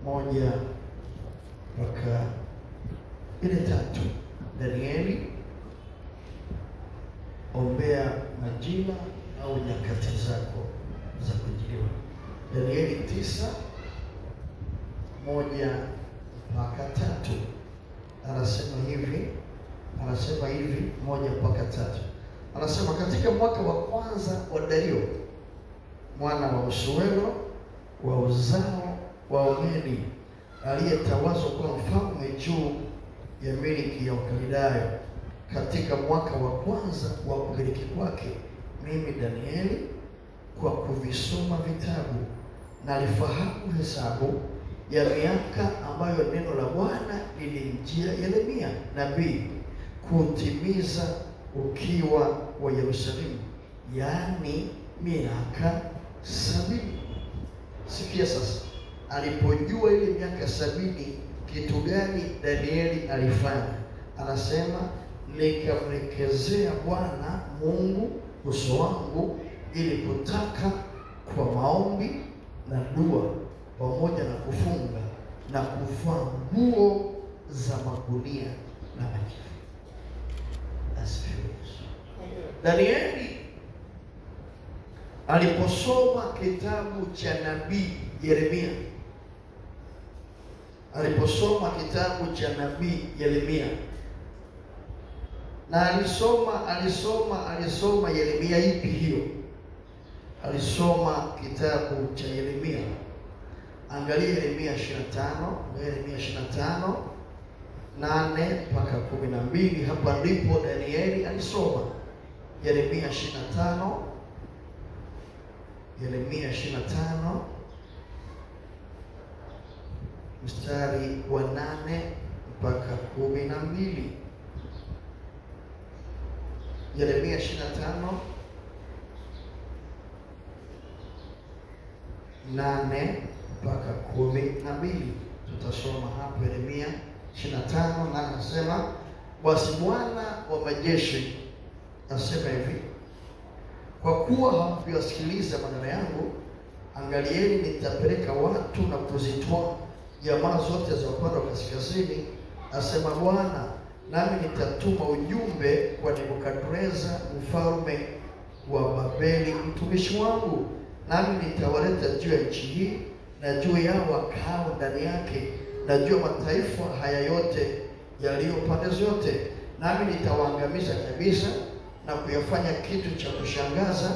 1 mpaka ile 3. Danieli, ombea majira au nyakati zako za kujiliwa. Danieli 9:1 mpaka 3 anasema hivi 1 mpaka 3 anasema, katika mwaka wa kwanza wa Dario mwana wa Usuero wa uzao wa Omedi, aliyetawazwa kuwa mfalme juu ya miliki ya Ukaldayo, katika mwaka wa kwanza wa umiliki wake, mimi Danieli, kwa kuvisoma vitabu nalifahamu hesabu ya miaka ambayo neno la Bwana lilimjia Yeremia nabii kutimiza ukiwa wa Yerusalemu, yaani miaka 70. Sikia sasa, alipojua ile miaka 70, kitu gani Danieli alifanya? Anasema, nikamlekezea Bwana Mungu uso wangu ili kutaka kwa maombi na dua pamoja na kufunga na kuvaa nguo za magunia na majivu. Danieli aliposoma kitabu cha nabii Yeremia, na alisoma Yeremia ipi hiyo? Alisoma kitabu cha Yeremia. Angalia Yeremia 25, 8 mpaka 12. Hapa ndipo Danieli alisoma. Yeremia 25 mstari wa 8 mpaka 12. Yeremia 25 8 mpaka 12. Tutasoma hapo Yeremia 25, na anasema, basi Bwana wa majeshi asema hivi, kwa kuwa hamkuyasikiliza maneno yangu, angalieni, nitapeleka watu na kuzitoa jamaa zote za upande wa kaskazini, asema Bwana, nami nitatuma ujumbe kwa Nebukadreza mfalme wa Babeli mtumishi wangu, nami nitawaleta juu ya nchi hii na juu yao wakao ndani yake na juu ya mataifa haya yote yaliyo pande zote, nami nitawaangamiza kabisa na kuyafanya kitu cha kushangaza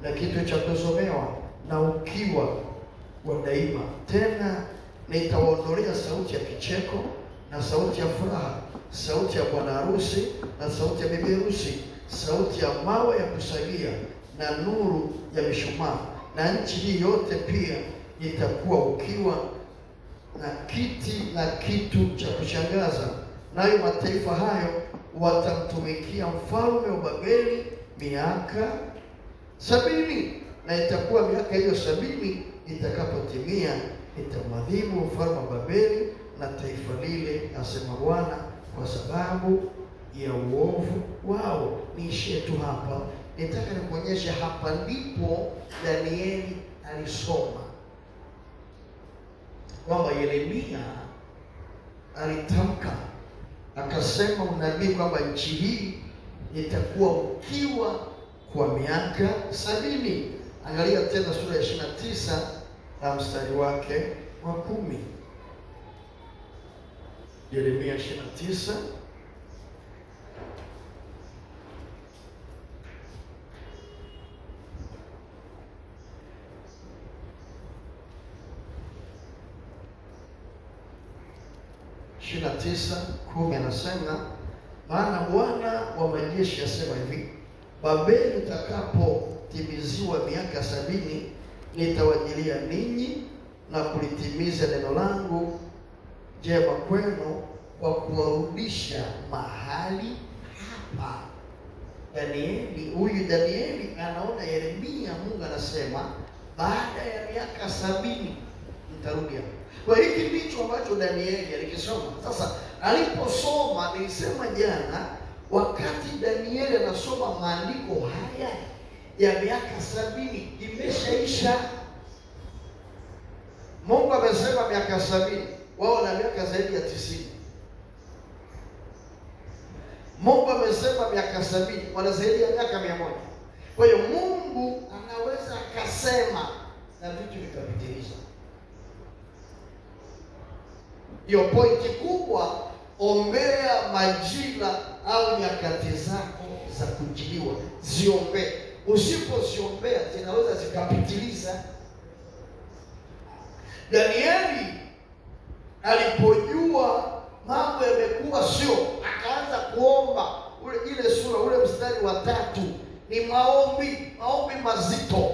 na kitu cha kuzomewa na ukiwa wa daima. Tena nitawaondolea sauti ya kicheko na sauti ya furaha, sauti ya bwana harusi na sauti ya bibi harusi, sauti ya mawe ya kusagia na nuru ya mishumaa, na nchi hii yote pia itakuwa ukiwa na kiti na kitu cha kushangaza. Nayo mataifa hayo watamtumikia mfalme wa Babeli miaka 70, na itakuwa miaka hiyo 70 itakapotimia, itamwadhibu mfalme wa Babeli na taifa lile, asema Bwana, kwa sababu ya uovu wao. Niishie tu hapa. Nitaka nikuonyeshe hapa ndipo Danieli alisoma kwamba Yeremia alitamka akasema unabii kwamba nchi hii itakuwa ukiwa kwa miaka 70. Angalia tena sura ya 29 na mstari wake wa 10. Yeremia 29 29:10 anasema, maana Bwana wa majeshi asema hivi, Babeli utakapotimiziwa miaka 70, nitawajilia ninyi na kulitimiza neno langu jema kwenu kwa kuwarudisha mahali hapa. Danieli anaona Yeremia, Mungu anasema baada ya miaka 70 nitarudi hapa. Kwa hiki ndicho ambacho Danieli alikisoma. Sasa aliposoma, nilisema jana, wakati Danieli anasoma maandiko haya ya miaka 70 imeshaisha. Mungu amesema miaka 70, wao na miaka zaidi ya 90. Mungu amesema miaka 70, wana zaidi ya miaka 100. Kwa hiyo Mungu anaweza akasema na vitu vikapitiliza. Hiyo pointi kubwa, ombea majira au nyakati zako za kujiliwa, ziombee. Usipoziombea zinaweza zikapitiliza. Danieli alipojua mambo yamekuwa sio, akaanza kuomba. Ile sura, ule mstari wa 3 ni maombi mazito.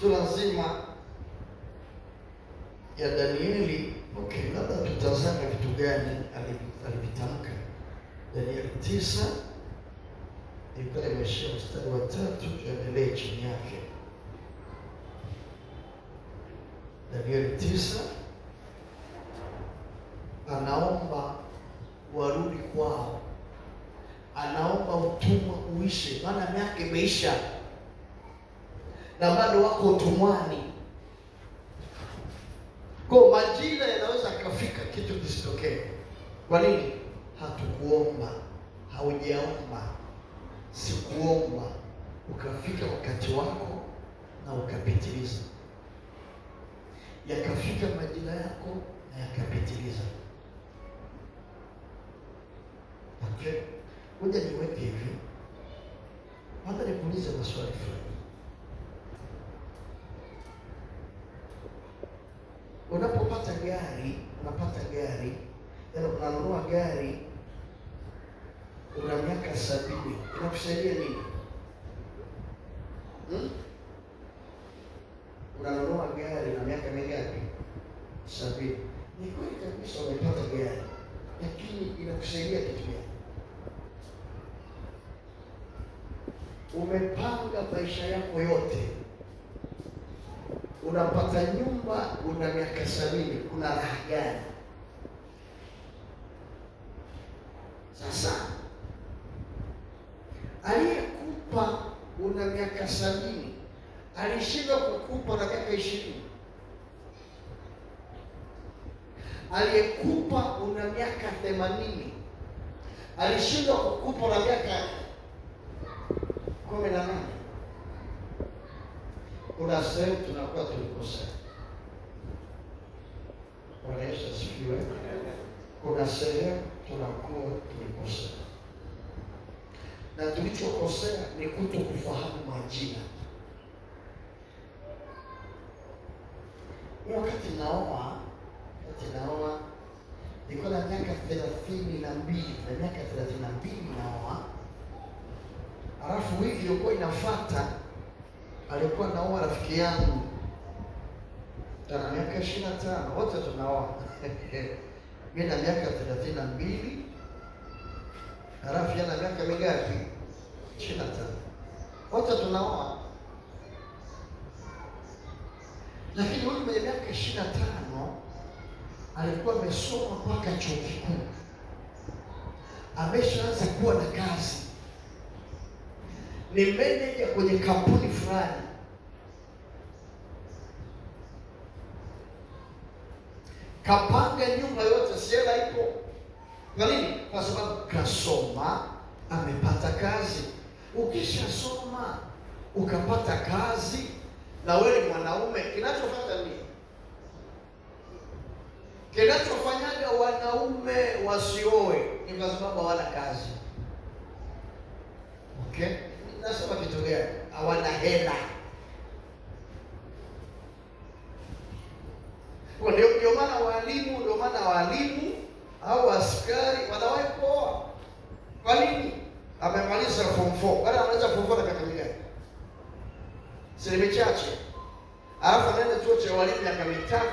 Sura nzima ya Danieli. Okay, labda tutazame vitu gani alivitamka. Danieli 9 ilikuwa imeshia mstari wa 3, tuendelee chini yake. Danieli 9 anaomba warudi kwao, anaomba utumwa uishe, maana miaka imeisha na bado wako utumwani. Kwa majira yanaweza kufika kitu kisitokee. Kwa nini? Hatukuomba, haujaomba, sikuomba, ukafika wakati wako na ukapitiliza. Yakafika majira yako na yakapitiliza. Okay, ngoja niweke hivi. Hata nikuulize maswali fulani. Unapopata gari, unanunua gari, una miaka 70, inakusaidia nini? Unanunua gari na miaka mingapi? 70. Ni kweli kabisa umepata gari, lakini inakusaidia kitu gani? Umepanga maisha yako yote, unapata nyumba, una miaka 70, kuna raha gani? Sasa aliyekupa una miaka 70 alishindwa kukupa na miaka 20. Aliyekupa una miaka 80 alishindwa kukupa na miaka 18. Kuna sehemu tunakuwa tulikosea. Bwana Yesu asifiwe. Kuna sehemu tunakuwa tulikosea, na tulichokosea ni kutokufahamu majina. Wakati naoa nilikuwa na miaka 32, na miaka 32 naoa. Alafu wiki iliyokuwa inafuata alikuwa naoa rafiki yangu, ana miaka 25, wote tunaoa. Mimi na miaka 32, alafu yana miaka mingapi? 25. Wote tunaoa. Lakini huyu mwenye miaka 25 alikuwa amesoma mpaka chuo kikuu, ameshaanza kuwa na kazi, ni meneja kwenye kampuni fulani. Kapanga nyumba yote, siela ipo. Kwa nini? Kwa sababu kasoma, amepata kazi. Ukishasoma ukapata kazi na wewe mwanaume, kinachofuata nini? Kinachofanyaga wanaume wasioe ni kwa sababu hawana kazi. Okay? Nasema kitu gani? Hawana hela. Ndio maana walimu au askari wanawahi kuoa. Kwa nini? Amemaliza form 4. Baada anaweza form 4 na miaka mingapi? Si michache. Alafu anaenda chuo cha walimu miaka 3.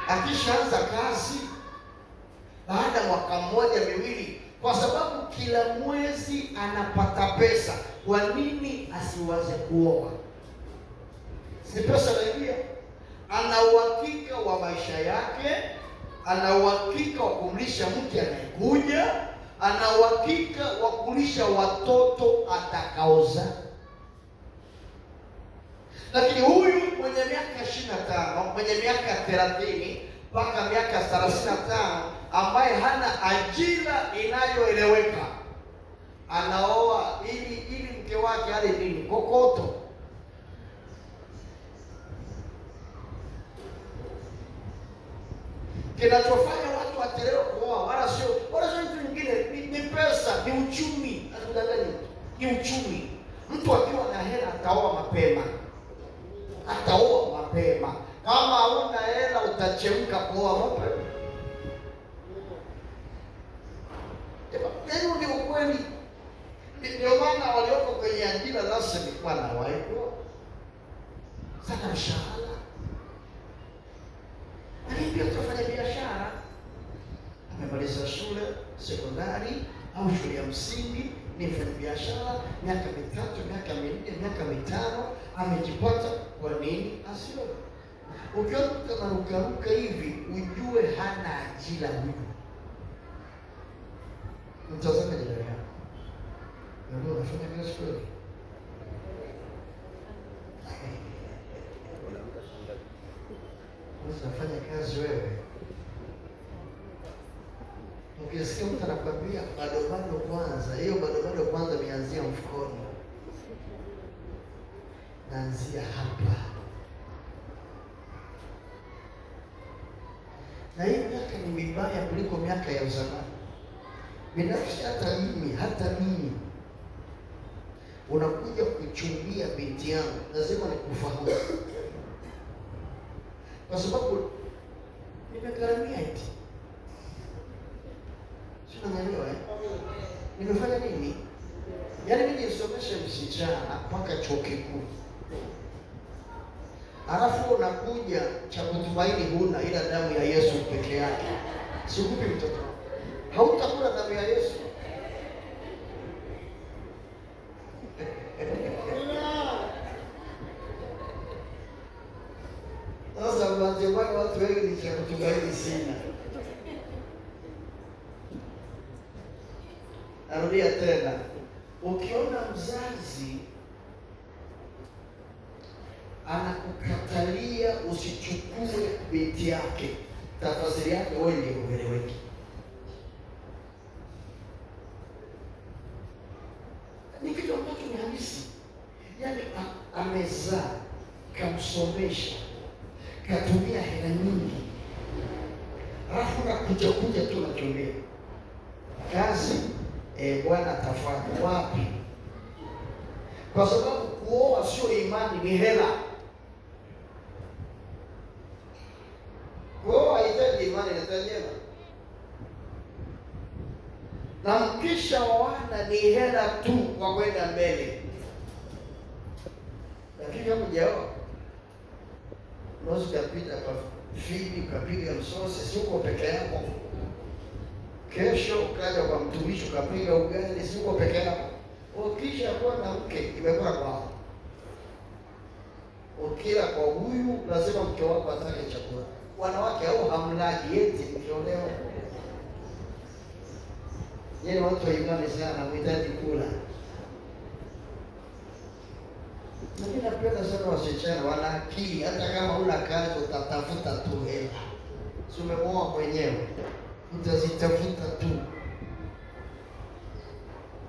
Akishaanza kazi baada ya mwaka 1-2, kwa sababu kila mwezi anapata pesa. Kwa nini asiwaze kuoa? Si pesa inaingia. Ana uhakika wa maisha yake, ana uhakika wa kumlisha mke anayekuja, ana uhakika wa kulisha watoto atakaoza. Lakini huyu mwenye miaka 25, mwenye miaka 30 mpaka miaka 35 ambaye hana ajira inayoeleweka, anaoa ili mke wake ale nini? Kokoto. Kinachofanya watu wachelewe kuoa wala sio vitu vingine, ni pesa, ni uchumi. Asikudanganye, ni uchumi. Mtu akiwa na hela ataoa mapema, Kama hauna hela utachemka kuoa mapema. Yaani ndio ukweli. Ndio maana walioko kwenye ajira rasmi bwana hawaikuwa sana mshahara. Lakini pia tunafanya biashara. Amemaliza shule sekondari au shule ya msingi, ni mfanya biashara, miaka 3, miaka 4, miaka 5, amejipata. Kwa nini asiwe? Ukiona anarukaruka hivi, ujue hana ajira huyu. Mtazame jirani yako. Ndio unafanya kazi kweli? Unafanya kazi wewe. Ukisikia mtu anakwambia bado kwanza, hiyo bado kwanza imeanzia mfukoni. Naanzia hapa. Na hii miaka ni mibaya kuliko miaka ya zamani. Binafsi hata mimi unakuja kuchumbia binti yangu, lazima nikufahamu. Kwa sababu nimegharamia eti. Sio, unaelewa nimefanya nini? Yaani mimi nisomeshe msichana mpaka chuo kikuu. Alafu unakuja cha kutumaini huna, ila damu ya Yesu peke yake. Sikupi mtoto. Hautakula damu ya Yesu. Sasa wanasema watu wengi ni cha kutumaini sina. Narudia tena. Ukiona mzazi anakukatalia usichukue binti yake, tafasiri yake wewe ndio ueleweki. Ni kitu ambacho ni halisi. Yaani amezaa, kamsomesha, katumia hela nyingi, alafu nakuja tu nachombea kazi. Bwana atafanya wapi? Kwa sababu kuoa sio imani, ni hela. Kuoa haitaji imani, inahitaji hela. Na mkisha oana ni hela tu kwa kwenda mbele. Lakini kama hujaoa, unaweza kupita kwa fidi, ukapiga msosi, sio peke yako. Kesho ukaja kwa mtumishi ukapiga ugali, sio peke yako. Ukisha kuwa na mke, imekuwa kwako. Ukila kwa huyu, lazima mke wako atake chakula. Wanawake au hamlaji eti mkiolewa. Yeye watu wa imani sana, mhitaji kula. Mimi napenda sana wasichana wana akili, hata kama una kazi utatafuta tu hela. Si umeoa mwenyewe, utazitafuta tu.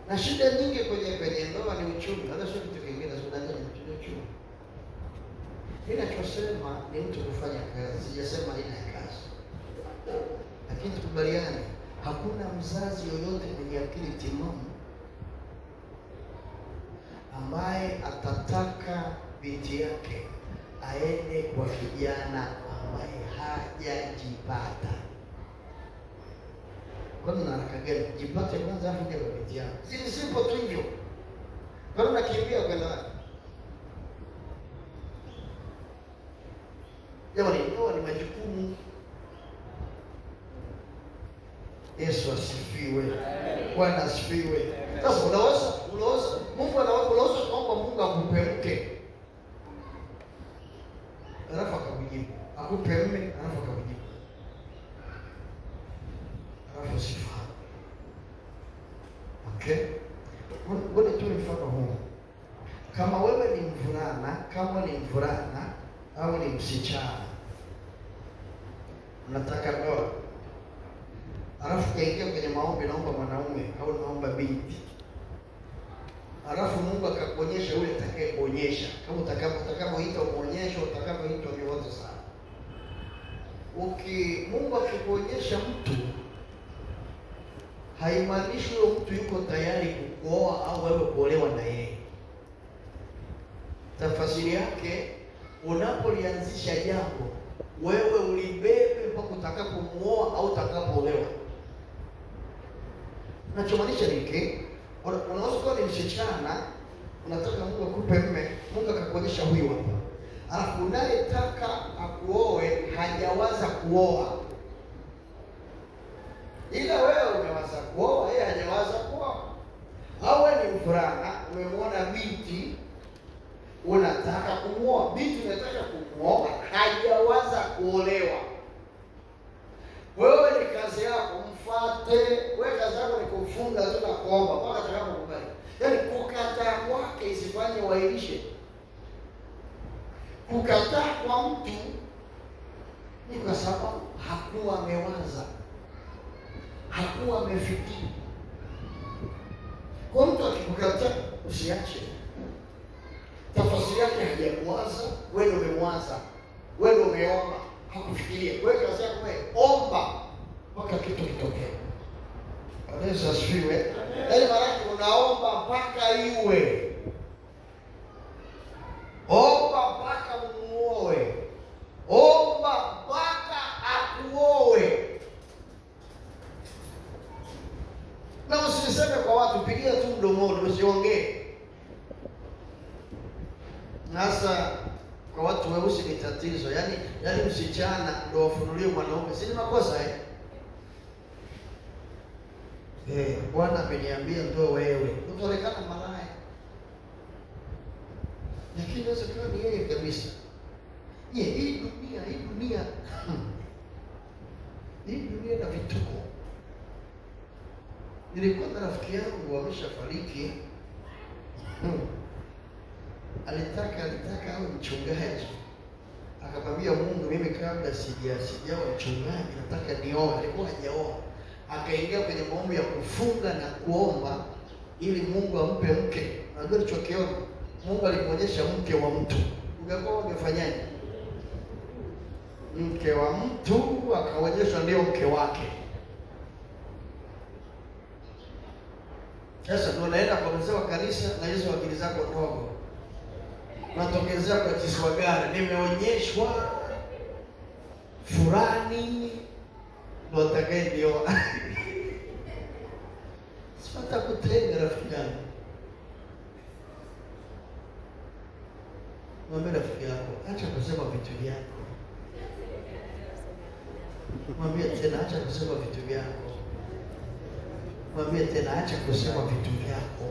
Na shida nyingi kwenye ndoa ni uchumi, hata sio kitu kingine, sio uchumi. Ninachosema ni mtu kufanya kazi, sijasema aina ya kazi. Lakini tukubaliane, hakuna mzazi yoyote mwenye akili timamu ambaye atataka binti yake aende kwa kijana ambaye hajajipata. Kwa nini anakageni? Jipate kwanza afu ndio binti yako. Si simple tu hivyo. Kwa nini unakimbia kwenda wapi? Jamani, ndoa ni majukumu. Yesu asifiwe. Bwana asifiwe. Sasa unaweza Mungu anaweza kuomba Mungu akupe mke. Alafu akakujibu. Akupe mume, alafu akakujibu. Alafu sifahamu. Okay? Ngoja tu mfano huu. Kama wewe ni mvulana, msichana, unataka ndoa, alafu kaingia kwenye maombi, naomba mwanaume au naomba binti, alafu Mungu akakuonyesha yule atakayekuonyesha, kama utakapoita umuonyeshe, utakapoitwa vyovyote sana. Mungu akikuonyesha mtu, haimaanishi huyo mtu yuko tayari kukuoa au wewe kuolewa na yeye. Tafasiri yake, unapolianzisha jambo, wewe ulibebe mpaka utakapomuoa au utakapoolewa. Nachomaanisha nini? Unaweza kuwa ni msichana, unataka Mungu akupe mume, Mungu akakuonyesha huyu hapa, alafu unayetaka akuoe hajawaza kuoa, ila wewe umewaza kuoa, yeye hajawaza kuoa. Au wewe ni mvulana, umemwona binti unataka kumuoa, binti unataka kumuoa, hajawaza kuolewa. Wewe ni kazi yako mfuate, wewe kazi yako ni kufunga tu na kuomba mpaka atakapokubali. Yaani kukataa kwake isifanye wailishe. Kukataa kwa mtu ni kwa sababu hakuwa amewaza, hakuwa amefikiri. Kwa mtu akikukataa, usiache. Tafasiri yake hajakuwaza, wewe ndio umemwaza, wewe ndio umeomba, hakufikiria. Wewe kazi yako wewe omba mpaka kitu kitokee. Yesu asifiwe. Yaani maana unaomba mpaka iwe. Omba mpaka umuoe. Omba mpaka akuoe. Na usiseme kwa watu, pigia tu mdomoni, usiongee. Sasa kwa watu weusi ni tatizo. Yaani msichana ndio wafunulie mwanaume. Si ni makosa Bwana ameniambia ndio wewe. Utaonekana malaya. Lakini inaweza kuwa ni yeye kabisa. Hii dunia na vituko. Nilikuwa na rafiki yangu ameshafariki. Alitaka awe mchungaji. Akamwambia Mungu, mimi kabla sijawa mchungaji nataka nioe. Alikuwa hajaoa. Akaingia kwenye maombi ya kufunga na kuomba ili Mungu ampe mke. Unajua alichokiona? Mungu alimwonyesha mke wa mtu. Ungekuwa ungefanyaje? Mke wa mtu akaonyeshwa ndio mke wake. Sasa ndio naenda kwa mzee wa kanisa na hizo akili zako ndogo. Natokezea kwa Kiswagara, nimeonyeshwa fulani ndio atakaye ndio. Sipata kutenga rafiki yangu. Mwambie rafiki yako, acha kusema vitu vyako. Mwambie tena, acha kusema vitu vyako. Mwambie tena, acha kusema vitu vyako.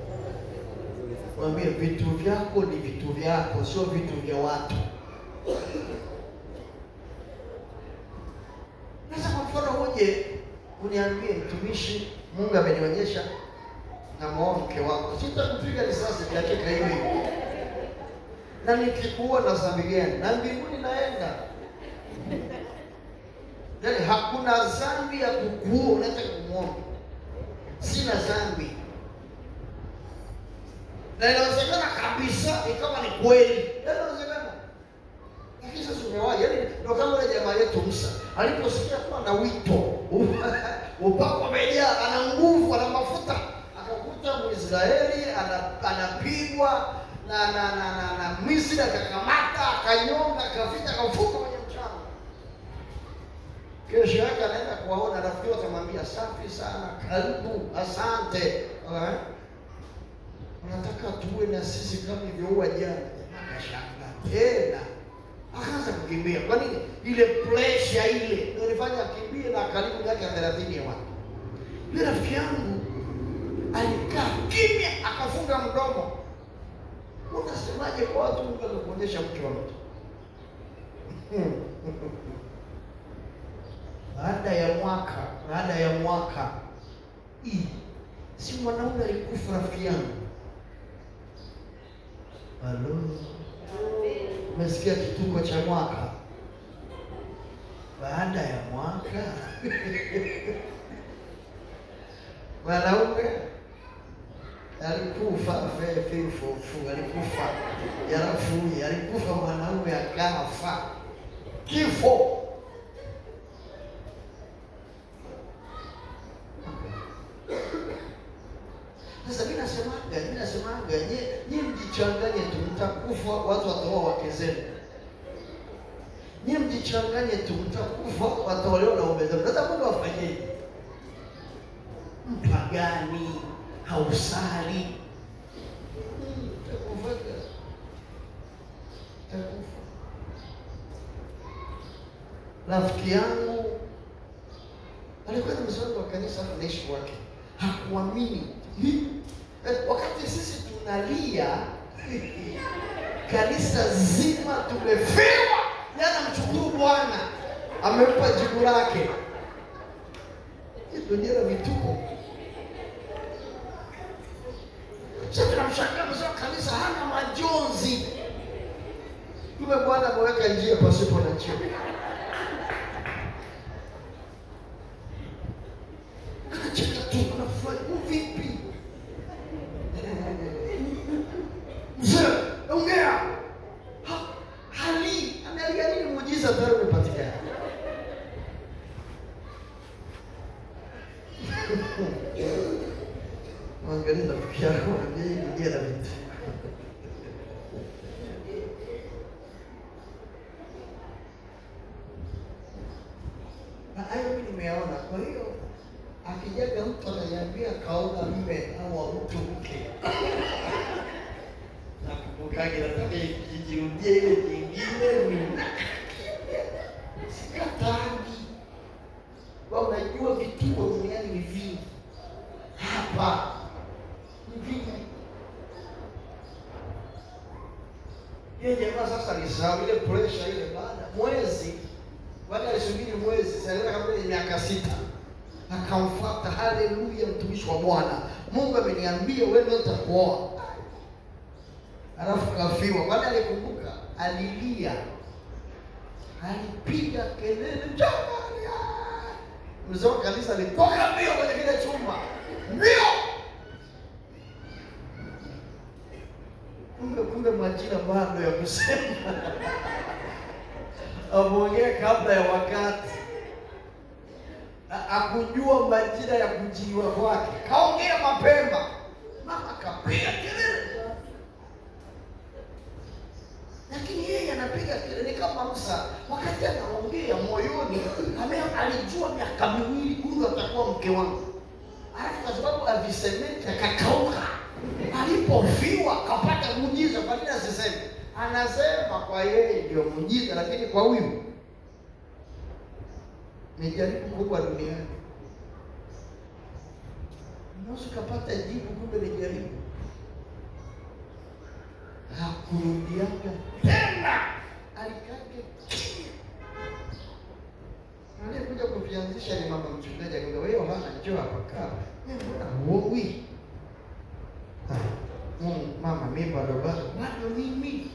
Mwambie vitu vyako ni vitu vyako, sio vitu vya watu. Sasa kwa mfano uje uniambie, mtumishi, Mungu amenionyesha na muoe mke wako. Sitakupiga risasi dakika hiyo hiyo. Na nikikuwa na dhambi gani? Na mbinguni naenda. Yaani hakuna dhambi ya kukuua unataka kumuomba. Sina dhambi. Na inawezekana kabisa ikawa ni kweli. Inawezekana. Lakini sasa umewahi, yaani ndio kama yule jamaa yetu Musa aliposikia tu ana wito. Upako umejaa, ana nguvu, ana mafuta. Akakuta Mwisraeli anapigwa na Misri, akakamata, akanyonga, akafika, akafuka kwenye mchanga. Kesho yake anaenda kuwaona rafiki wake, akamwambia safi sana, karibu, asante. Unataka tuwe na sisi kama ilivyoua jana. Akashangaa tena, akaanza kukimbia. Kwa nini? Ile pressure ile ndio ilifanya akimbie na karibu miaka 30 ya watu. Yule rafiki yangu alikaa kimya, akafunga mdomo. Unasemaje kwa watu Mungu anakuonyesha mke wa mtu? Baada ya mwaka si mwanaume alikufa rafiki yangu. Halo. Umesikia kituko cha mwaka? baada ya mwaka mwanaume alikufa fefufu, alikufa yarafui, alikufa mwanaume akafa kifo. Sasa mimi nasemaga nyinyi mjichanganye tu, mtakufa, watu wataoa wake zenu. Nyinyi mjichanganye tu, mtakufa, wataolewa na waume zenu. Sasa Mungu afanyeje? Mpagani, hausali, utakufa. Rafiki yangu alikuwa ni mzee wa kanisa, anaishi wake, hakuamini wakati sisi tunalia kanisa zima tumefiwa, yana mshukuru Bwana amempa jibu lake. Ndio ndio vituko. Sasa tunamshangaa mzee wa kanisa hana majonzi. Kumbe Bwana ameweka njia pasipo na njia. Anacheka tu, anafurahi. Vipi? Mzee, ongea. Hali, amealia nini muujiza tayari umepatikana. Angalia rafiki yako ndiye na vitu. Na hayo mimi nimeona. Kwa hiyo akijaga mtu ananiambia kaona mume au mtu mke, na kumbukaje nataka ijirudie ile nyingine mimi. Sikatani. Wao unajua vituko duniani ni vingi. Hapa yeye jamaa sasa alisahau ile pressure ile baada alisubiri mwezi sasa kama ile miaka 6 akamfuata. Haleluya, mtumishi wa Bwana, Mungu ameniambia wewe ndio utakuoa. Alafu kafiwa. Baada alikumbuka, alilia, alipiga kelele, jamani. Mzee wa kanisa alitoka mbio kwenye kile chumba. Mbio. Kumbe majina bado ya kusema. Amuongea kabla ya wakati. Akujua majina ya kujiwa kwake. Kaongea mapema. Mama kapiga kelele. Lakini yeye anapiga kelele kama Musa. Wakati anaongea moyoni, alijua miaka miwili huyu atakuwa mke wangu. Alafu kwa sababu alisemeka kakauka. Alipofiwa kapata muujiza. Kwa nini asiseme? Anasema kwa yeye ndio muujiza, lakini kwa huyu ni jaribu kubwa duniani. Unaweza kupata jibu, kumbe ni jaribu. Hakurudiaga tena. Alikake kimya. Alikuja kuvianzisha ni mama mchungaji, akamwambia wewe hana njoo hapa kaa. Mbona huoi? Mama mimi bado mimi.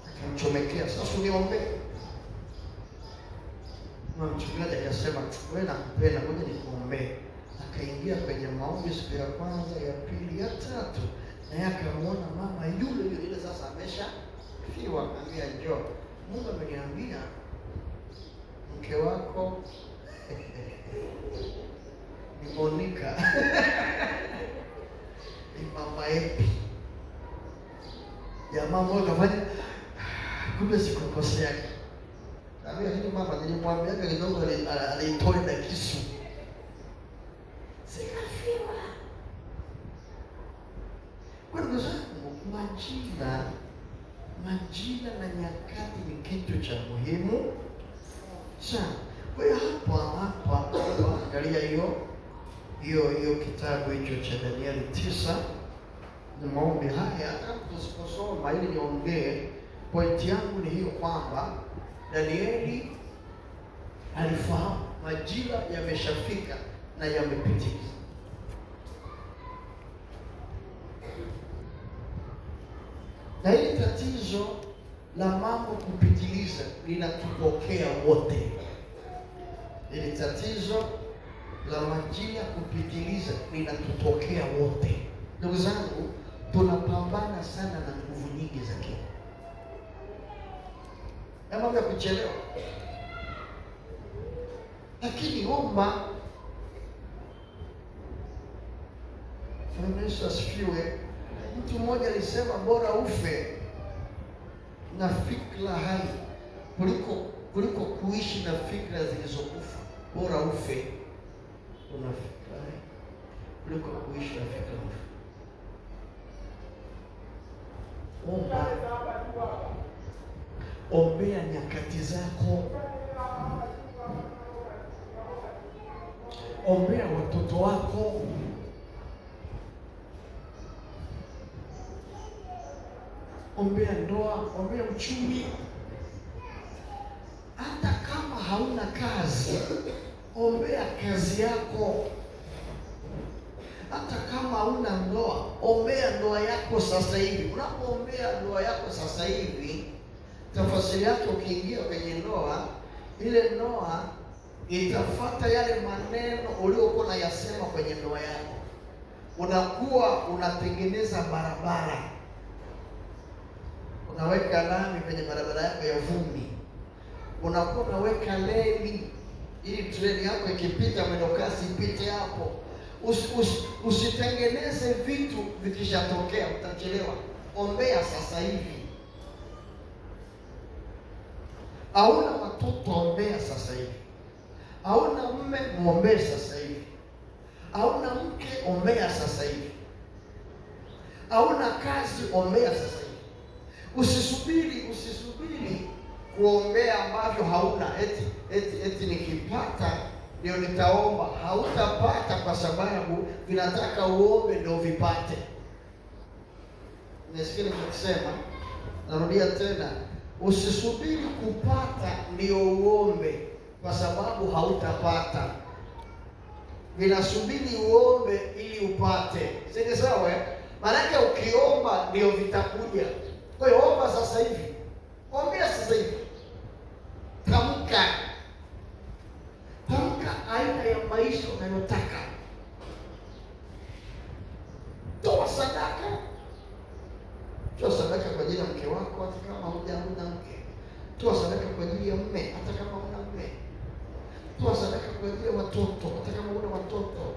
Akamchomekea, sasa uniombe. Mama mchungaji akasema wewe nakupenda, ngoja nikuombee. Akaingia kwenye maombi siku ya kwanza, ya pili, ya tatu. Na yeye akamuona mama yule sasa ameshafiwa. Akamwambia njoo. Mungu ameniambia mke wako ni Monica. Ni mama Epi. Jamaa mmoja kafanya kumbe sikukosea. Kaambia hili mama nilimwambia kidogo alitoa na kisu. Sikafiwa. Kwa ndugu zangu, majina na nyakati ni kitu cha muhimu sana. Kwa hiyo hapa angalia hiyo kitabu hicho cha Danieli 9 na maombi haya. Hata tusiposoma ili niongee, pointi yangu ni hiyo kwamba Danieli alifahamu majira yameshafika na yamepitika. Na hili tatizo la mambo kupitiliza linatupokea wote. Ili tatizo la majina kupitiliza linatutokea wote. Ndugu zangu, tunapambana sana na nguvu nyingi za kiroho. Na mambo ya kuchelewa. Lakini omba. Yesu asifiwe. Mtu mmoja alisema bora ufe na fikra hai kuliko kuishi na fikra zilizokufa. Bora ufe una fikra hai kuliko kuishi na fikra kufa. Omba. Ombea nyakati zako. Ombea watoto wako. Ombea ndoa, ombea uchumi. Hata kama hauna kazi, ombea kazi yako. Hata kama hauna ndoa, ombea ndoa yako sasa hivi. Unapoombea ndoa yako sasa hivi, tafasiri yake ukiingia kwenye ndoa, ile ndoa itafuata yale maneno uliokuwa unayasema kwenye ndoa yako. Unakuwa unatengeneza barabara. Unaweka lami kwenye barabara yako ya vumbi. Unakuwa unaweka reli ili treni yako ikipita mwendokasi ipite hapo. Usitengeneze vitu vikishatokea utachelewa. Ombea sasa hivi. Hauna watoto, ombea sasa hivi. Hauna mume, muombee sasa hivi. Hauna mke, ombea sasa hivi. Hauna kazi, ombea sasa hivi. Usisubiri kuombea ambavyo hauna. Eti nikipata ndio nitaomba. Hautapata kwa sababu vinataka uombe ndio vipate. Nisikie nikisema, narudia tena. Usisubiri kupata ndio uombe kwa sababu hautapata. Vinasubiri uombe ili upate. Sio sawa? Maana ukiomba ndio vitakuja. Kwa hiyo omba sasa hivi. Ombea sasa hivi. Tamka aina ya maisha unayotaka. Toa sadaka. Toa sadaka kwa ajili ya mke wako hata kama huna mke. Toa sadaka kwa ajili ya mume hata kama huna mume. Toa sadaka kwa ajili ya watoto hata kama huna watoto.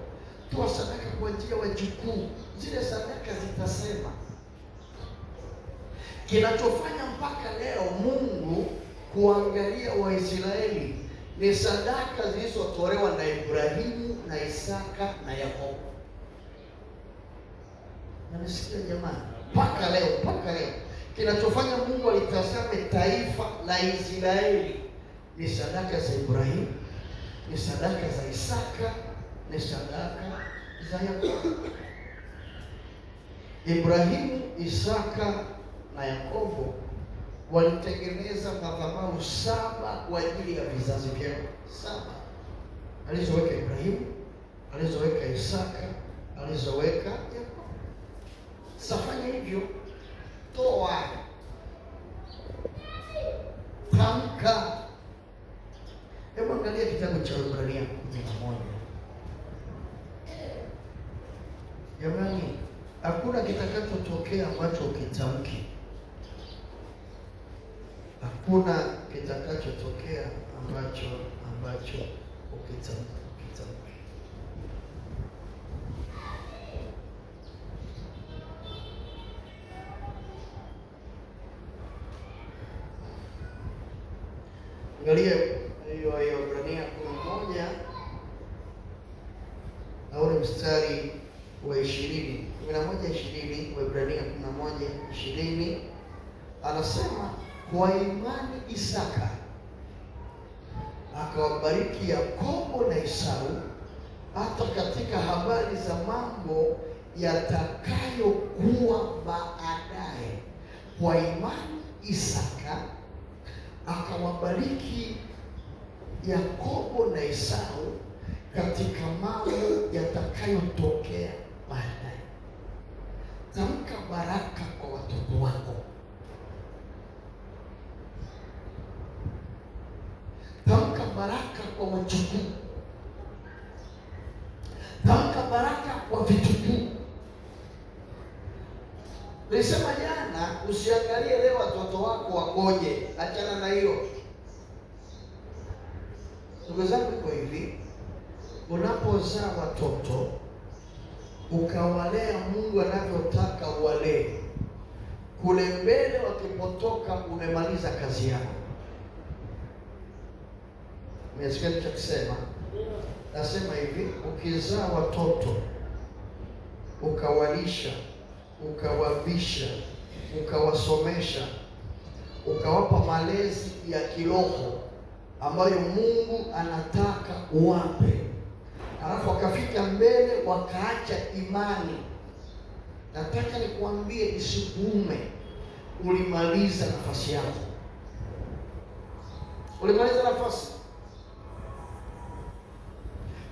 Toa sadaka kwa ajili ya wajukuu. Zile sadaka zitasema. Kinachofanya mpaka leo Mungu kuangalia Waisraeli ni sadaka zilizotolewa na Ibrahimu na Isaka na Yakobo. Nanisikia jamani? Mpaka leo kinachofanya Mungu alitazame taifa la Israeli ni sadaka za Ibrahimu, ni sadaka za Isaka, ni sadaka za Yakobo. Ibrahimu, Isaka na Yakobo walitengeneza madhabahu 7 kwa ajili ya vizazi vyao 7. Alizoweka Ibrahimu, alizoweka Isaka, alizoweka Yakobo. Safanya hivyo. Toa. Tamka. Hebu angalia kitabu cha Ibrania 11. Jamani, hakuna kitakachotokea ambacho ukitamki. Hakuna kitakachotokea ambacho ukitamki. Angalia hiyo Ibrania 11 au mstari wa 20. 11:20 wa Ibrania 11:20 anasema kwa imani Isaka akawabariki Yakobo na Esau hata katika habari za mambo yatakayokuwa baadaye. Kwa imani Isaka akawabariki Yakobo na Esau katika mambo yatakayotokea baadaye. Tamka baraka kwa watoto wako. Tamka baraka kwa wajukuu, tamka baraka kwa vitukuu. Nilisema jana, usiangalie leo watoto wako wakoje, achana na hiyo. Ndugu zangu, iko hivi, unapozaa watoto ukawalea Mungu anavyotaka uwalee, kule mbele wakipotoka, umemaliza kazi yako. Umesikia nilichosema? Nasema hivi, ukizaa watoto ukawalisha, ukawavisha, ukawasomesha, ukawapa malezi ya kiroho ambayo Mungu anataka uwape, alafu wakafika mbele wakaacha imani, nataka nikuambie isikuume, ulimaliza nafasi yako. Ulimaliza nafasi.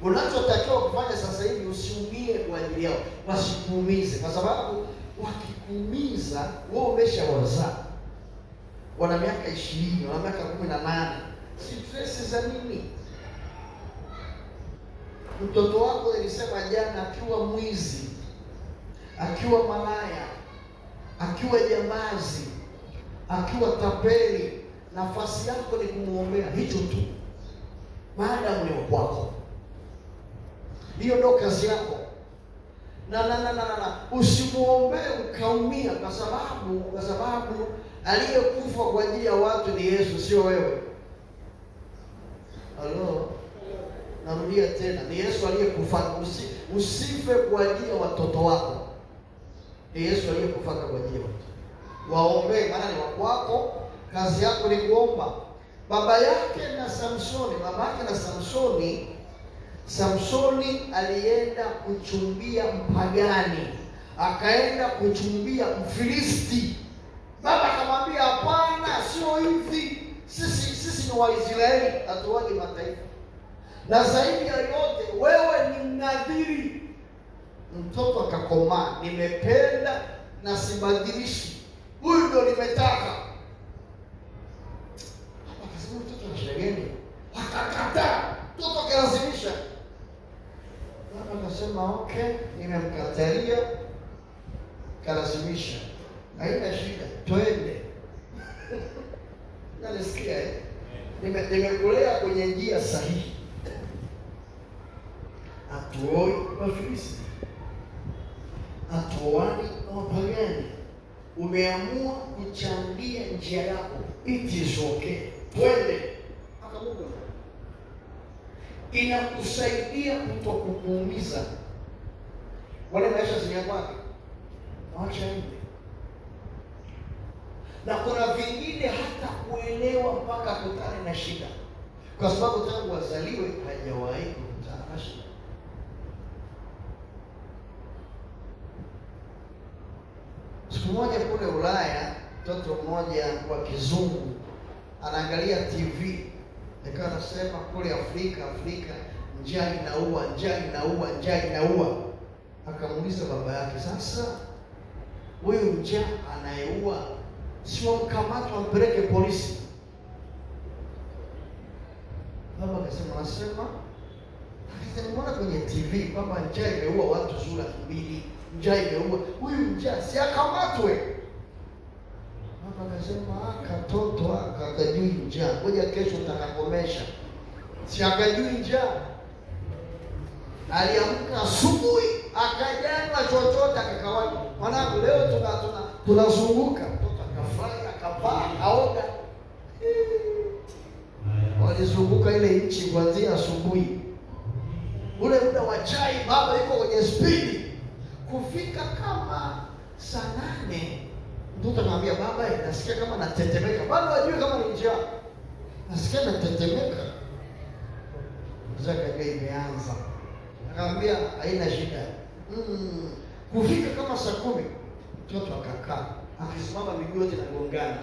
Unachotakiwa kufanya sasa hivi, usiumie kwa ajili yao, wasikuumize, kwa sababu wakikuumiza wewe umeshawazaa, wana miaka 20, wana miaka 18, stress za nini? Mtoto wako, nilisema jana, akiwa mwizi, akiwa malaya, akiwa jambazi, akiwa tapeli, nafasi yako ni kumuombea hicho tu, maadamu ni kwako. Hiyo ndio kazi yako. Na usimuombee ukaumia, kwa sababu aliyekufa kwa ajili ya watu ni Yesu, sio wewe. Halo, narudia tena, ni Yesu aliyekufa. Usife kwa ajili ya watoto wako, ni Yesu aliyekufa kwa ajili ya watu. Waombee, maana ni wako. Kazi yako ni kuomba. Baba yake na Samsoni alienda kuchumbia mpagani, akaenda kuchumbia Mfilisti. Baba akamwambia, hapana, sio hivi. Sisi ni Waisraeli, hatuoji mataifa. Na zaidi ya yote, wewe ni mnadhiri. Mtoto akakomaa, nimependa na sibadilishi, huyu ndio nimetaka. Akasema mtoto anashegeni, akakataa. Mtoto akalazimisha. Baba akasema okay, nimemkatalia, kalazimisha, haina shida, twende. Nalisikia nimekulea kwenye njia sahihi. Hatuoi Wafilisti, hatuoani na wapagani. Umeamua kuchangia njia yako, it is okay, twende. Akamuga, inakusaidia kutokukuumiza. Wale maisha zinia kwake, waacha hivi. Na kuna vingine hata kuelewa mpaka kutane na shida, kwa sababu tangu wazaliwe hajawahi kukutana na shida. Siku moja kule Ulaya, mtoto mmoja wa kizungu anaangalia TV, nikawa nasema kule Afrika njaa inaua. Akamuuliza baba yake, sasa huyu njaa anayeua, si wamkamata wampeleke polisi? Baba akasema nimeona kwenye TV kwamba njaa imeua watu zura 2, njaa imeua, huyu njaa si akamatwe? Baba akasema katoto akajui njaa, ngoja kesho nitakakomesha. Si akajui njaa, aliamka asubuhi akajana chochote akakawaje. Mwanangu, leo tunazunguka. Mtoto akafurahi, akavaa, aoga. Walizunguka ile nchi kuanzia asubuhi. Ule muda wa chai, baba yuko kwenye spidi. Kufika kama saa 8, mtoto anamwambia baba, nasikia kama natetemeka. Bado hajui kama ni njaa, nasikia natetemeka. Zaka imeanza. Akamwambia haina shida. Kufika kama saa 10, mtoto akakaa, akisimama miguu yote inagongana.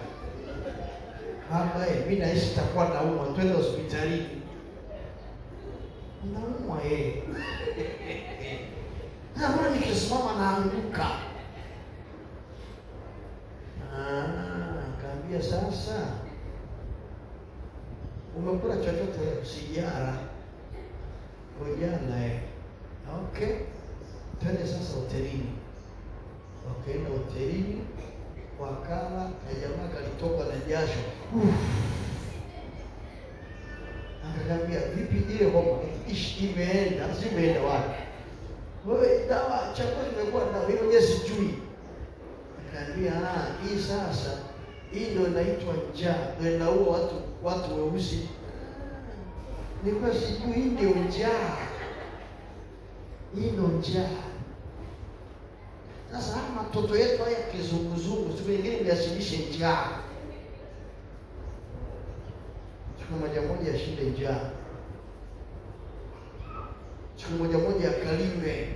Baba, mimi naishi takuwa naumwa, twende hospitalini. Naumwa yeye. Na mbona nikisimama naanguka? Akaambia sasa Umekula chochote? Sijara. Ujana okay. Twende sasa hotelini. Wakaenda hotelini, wakala na jamaa kalitoka na jasho. Akaniambia, vipi ile homa? Imeenda, zimeenda wapi? Wewe dawa chakula kimekuwa dawa, hiyo je sijui. Akaniambia, hii sasa, hii ndio inaitwa njaa, ndio inaua watu weusi. Nilikuwa sijui hii ndio njaa. Hii ndio njaa. Sasa matoto yetu haya kizunguzungu, siku nyingine ndiasibishe njaa. Siku moja ashinde njaa. Siku moja akalime.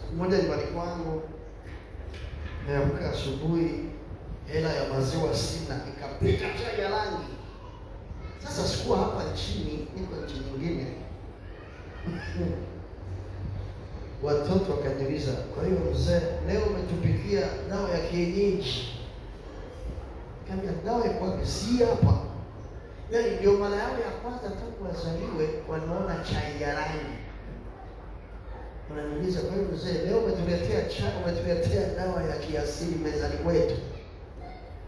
Siku moja nyumbani kwangu, niamka asubuhi, hela ya maziwa sina, nikapika chai ya rangi. Sasa sikuwa hapa nchini, niko nchi nyingine. Watoto wakaniuliza, kwa hiyo mzee, leo umetupikia dawa ya kienyeji? Nikamwambia, dawa iko wapi? Si hapa. Yaani ndio mara yao ya kwanza tangu wazaliwe wanaona chai ya rangi. Wananiuliza, kwa hiyo mzee, leo umetuletea chai, umetuletea dawa ya kiasili mezani kwetu?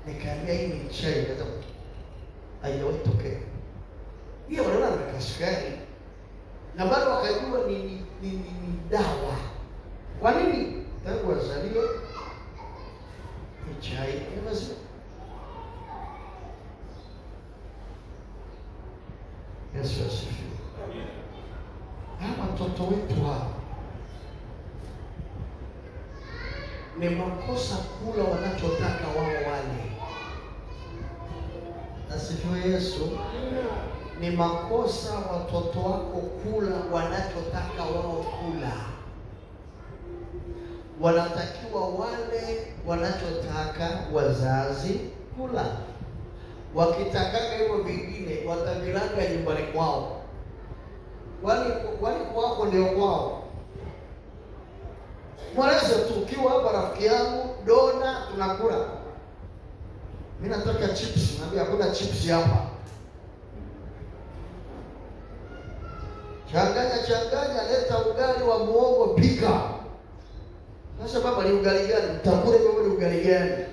Nikamwambia, hii ni chai, kaza haijawahi tokea. Hiyo wanaona na sukari. Na bado wakajua ni dawa. Kwa nini? Tangu wazaliwe ni chai ya maziwa. Yesu asifiwe. Hawa watoto wetu hawa ni makosa kula wanachotaka wao wale. Asifiwe Yesu. Ni makosa watoto wako kula wanachotaka wao kula. Wanatakiwa wale wanachotaka wazazi kula. Wakitakaga hivyo vingine watavilanga nyumbani kwao. Wali kwako ndio kwao. Mweleze tu, ukiwa hapa rafiki yangu, dona tunakula. Mimi nataka chips, naambia hakuna chips hapa. Changanya, leta ugali wa muhogo pika. Sasa baba, ni ugali gani? Mtakule wewe ni ugali gani?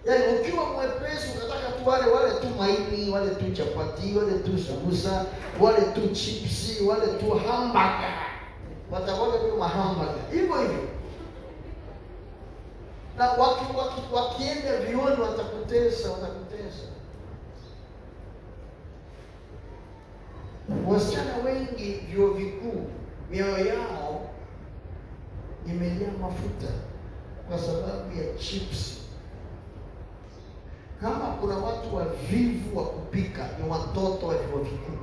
Yaani ukiwa mwepesi ukataka tu wale tu maini, wale tu chapati, wale tu sambusa, wale tu chipsi, wale tu hamburger. Wataona tu mahamburger. Hivyo. Na wakienda vioni watakutesa. Wasichana wengi vyuo vikuu, mioyo yao imejaa mafuta kwa sababu ya chips. Kama kuna watu wavivu wa kupika, ni watoto wa vyuo vikuu.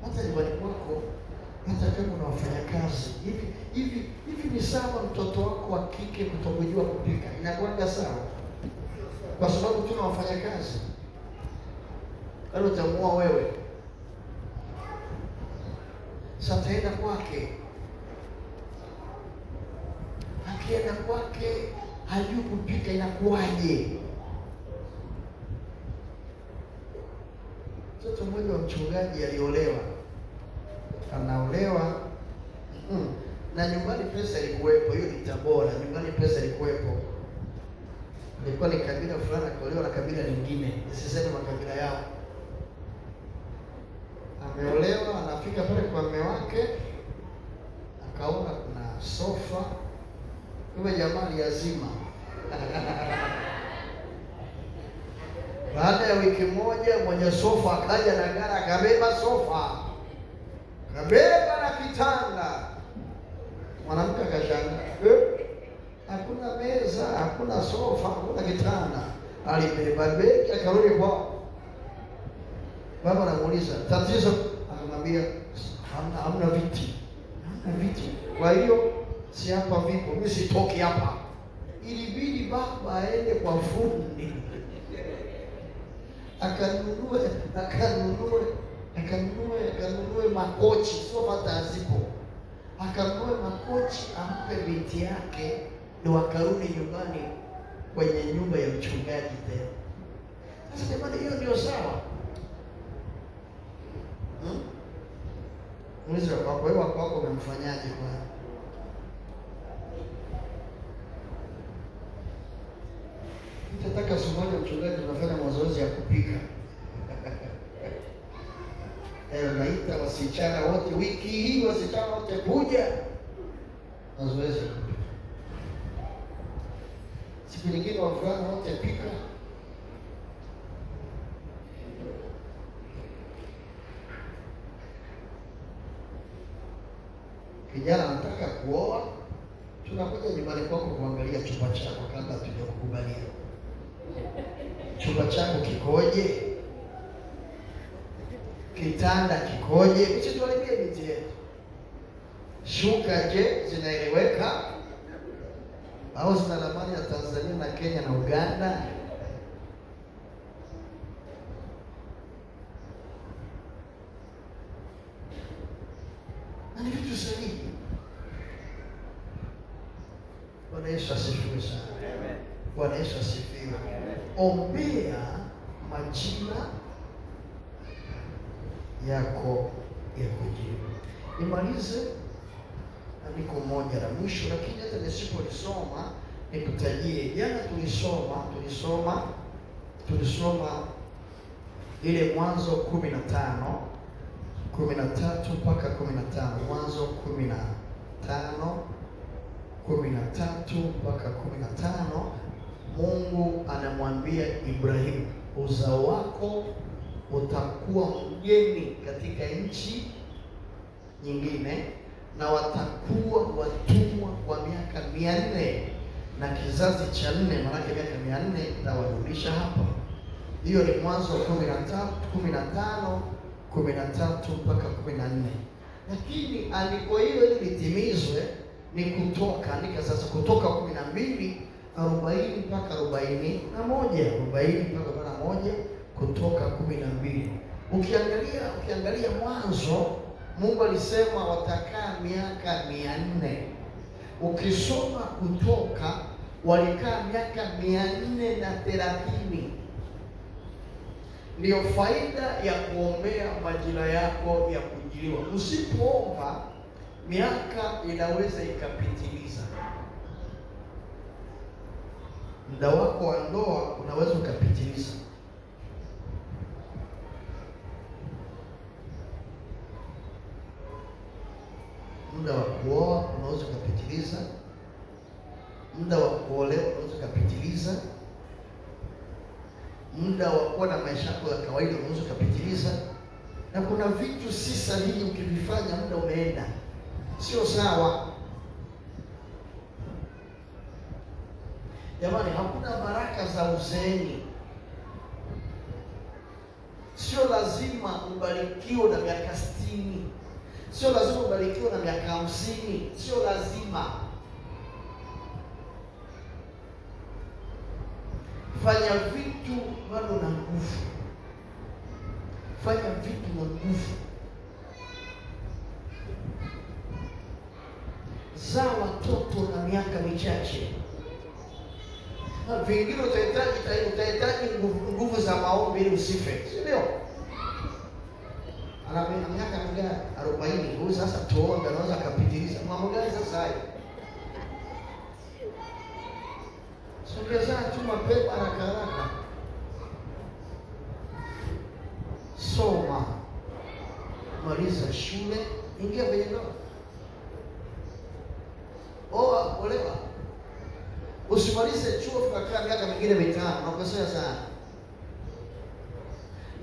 Hata nyumbani kwako, hata kama unafanya kazi, hivi ni sawa mtoto wako wa kike kutokujua kupika? Inakuwa sawa? Kwa sababu tuna wafanya kazi. Leo utamuoa wewe. Sasa taenda kwake. Akienda kwake hajui kupika, inakuwaje? Mtoto mmoja wa mchungaji aliolewa. Anaolewa. Na nyumbani pesa ilikuwepo, hiyo ni Tabora. Nyumbani pesa ilikuwepo. Ilikuwa ni kabila fulani akaolewa na kabila lingine. Nisiseme makabila yao. Ameolewa, anafika pale kwa mume wake, akaona kuna sofa. Yule jamaa yazima. Baada ya wiki moja mwenye sofa akaja na gari, akabeba sofa. Kabeba na kitanda. Mwanamke akashangaa. Hakuna meza, hakuna sofa, hakuna kitanda. Alibeba begi akarudi kwao. Baba anamuuliza, tatizo? Akamwambia, hamna viti. Kwa hiyo si hapa vipo, mimi sitoki hapa. Ilibidi baba aende kwa fundi. Akanunue makochi, sofa tazipo. akanunue makochi ampe binti yake, ndio akarudi nyumbani kwenye nyumba ya mchungaji tena. Sasa jamani, hiyo ndio sawa? Mwizi wako wewe wako umemfanyaje kwa? Nitataka siku moja mchungaji tunafanya mazoezi ya kupika. Naita wasichana wote wiki hii, wasichana wote kuja mazoezi ya kupika. Siku nyingine wavulana wote pika. Kijana anataka kuoa, tunakuja nyumbani kwako kuangalia chumba chako kabla tujakukubalia. Chumba chako kikoje? Kitanda kikoje? Usituharibie binti yetu. Shuka je, zinaeleweka au zina ramani ya Tanzania na Kenya na Uganda? Ni vitu sahihi. Bwana Yesu asifiwe sana. Bwana Yesu asifiwe. Ombea majina yako ya kujibu. Nimalize andiko moja la mwisho, lakini hata nisipolisoma nikutajie. Jana tulisoma ile Mwanzo 15 13 mpaka 15. Mwanzo 15 13 mpaka 15. Mungu anamwambia Ibrahimu, uzao wako utakuwa mgeni katika nchi nyingine na watakuwa watumwa kwa miaka 400, na kizazi cha 4, maana miaka 400 nitawarudisha hapa. Hiyo ni Mwanzo 15 13 mpaka 14. Lakini andiko hilo ili litimizwe ni Kutoka. Andika sasa Kutoka 12 40 mpaka 41, 40 mpaka 41, Kutoka 12. Ukiangalia Mwanzo, Mungu alisema watakaa miaka 400. Ukisoma Kutoka, walikaa miaka 430. Ndio faida ya kuombea majira yako ya kujiliwa. Usipoomba, miaka inaweza ikapitiliza. Muda wako wa ndoa unaweza ukapitiliza. Muda wa kuoa unaweza ukapitiliza. Muda wa kuolewa unaweza ukapitiliza. Muda wa kuwa na maisha yako ya kawaida unaweza ukapitiliza. Na kuna vitu si sahihi ukivifanya muda umeenda. Sio sawa. Jamani, hakuna baraka za uzeeni. Sio lazima ubarikiwe na miaka 60. Sio lazima ubarikiwe na miaka 50. Sio lazima. Fanya vitu bado na nguvu. Fanya vitu na nguvu. Zaa watoto na miaka michache. Vingine utahitaji nguvu za maombi ili usife. Si ndio? Ana miaka 40, huyu sasa tuombe anaweza kapitiliza. Mambo gani sasa hayo? Sogeza tu mapema haraka. Soma. Maliza shule, ingia kwenye ndoa. Oa, olewa. Usimalize chuo tukakaa miaka mingine 5, unakosea sana.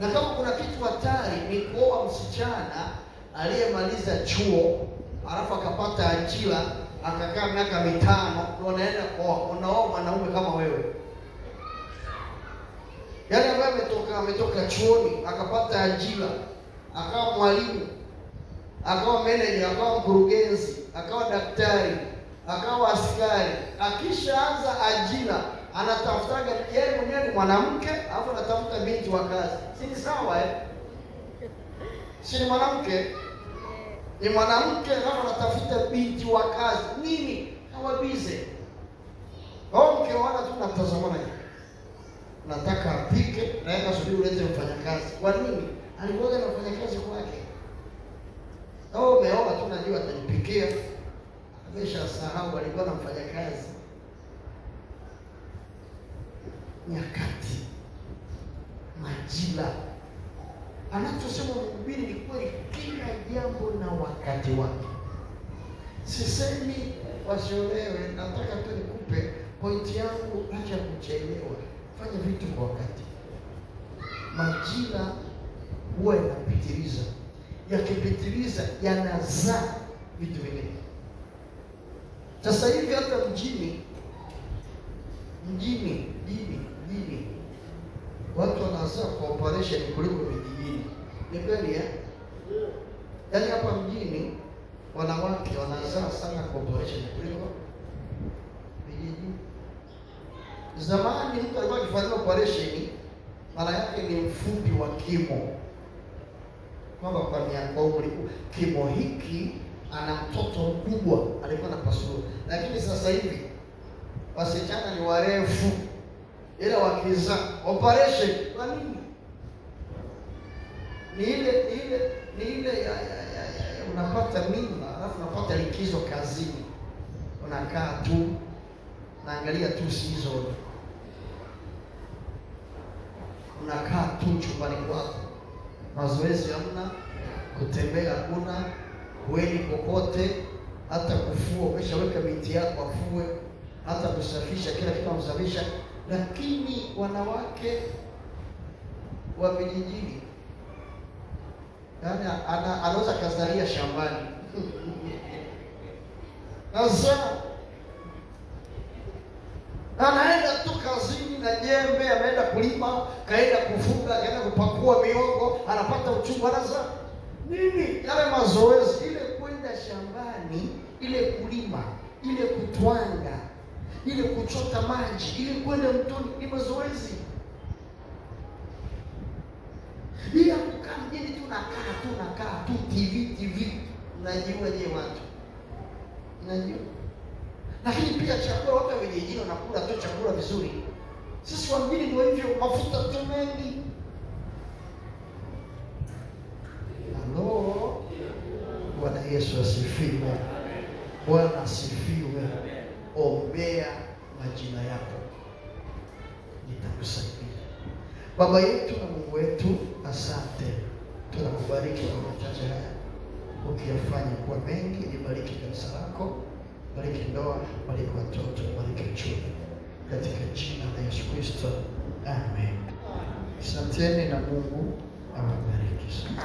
Na kama kuna kitu hatari ni kuoa msichana aliyemaliza chuo alafu akapata ajira akakaa miaka 5 ndio unaenda unaoa mwanaume kama wewe. Yaani ambaye ametoka chuoni akapata ajira, akawa mwalimu, akawa manager, akawa mkurugenzi, akawa daktari, akawa askari. Akishaanza ajira anatafutaga yeye mwenyewe ni mwanamke, alafu anatafuta binti wa kazi. Si ni sawa Si ni mwanamke? Ni mwanamke kama anatafuta binti wa kazi nini, hawabize wao, mkiona tu natazamana hivi, nataka apike na yeye kasubiri ulete mfanyakazi. Kwa nini? Alikuwa na mfanyakazi kwake. Au umeoa tu najua atanipikia, ameshasahau alikuwa na mfanyakazi. Nyakati, majira, anachosema mhubiri ni kweli, kila jambo na wakati wake. Sisemi wasiolewe, nataka tu nikupe pointi yangu, acha kuchelewa, fanya vitu kwa wakati. Majira huwa yanapitiliza, yakipitiliza yanazaa vitu vingine. Sasa hivi hata mjini watu wanazaa kwa operation kuliko vijijini. Ni kweli eh? Yaani hapa mjini wanawake wanazaa sana kwa operation kuliko vijijini. Zamani mtu alikuwa akifanya operation, maana yake ni mfupi wa kimo, kwamba kwa miaka umri kimo hiki ana mtoto mkubwa alikuwa anapasua. Lakini sasa hivi wasichana ni warefu, ila wakizaa operation. Kwa nini? Ni ile ya unapata mimba alafu unapata likizo kazini, unakaa tu naangalia tu season, unakaa tu chumbani kwako, mazoezi hamna, kutembea hakuna, huendi kokote, hata kufua umeshaweka binti yako afue, hata kusafisha kila kitu amsafisha. Lakini wanawake wa vijijini, yaani anaweza kazalia shambani sasa anaenda tu kazini na jembe, ameenda kulima, kaenda kufunga, kaenda kupakua miogo, anapata uchungu, anasa nini? Yale mazoezi, ile kwenda shambani, ile kulima, ile kutwanga, ile kuchota maji, ile kwenda mtoni, ni mazoezi. Bila kukaa mjini tu nakaa tu TV. Unajua je watu? Unajua? Lakini pia chakula, watu wa vijijini wanakula tu chakula vizuri. Sisi wa mjini ndio hivyo, mafuta tu mengi. Halo. Bwana Yesu asifiwe. Bwana asifiwe. Ombea majina yako, nitakusaidia. Baba yetu na Mungu wetu, asante. Tunakubariki kwa machache haya, ukiyafanya kuwa mengi. Nibariki kanisa lako, bariki ndoa, bariki watoto, bariki uchumi, katika jina la Yesu Kristo, amen. Asanteni na Mungu awabariki sana.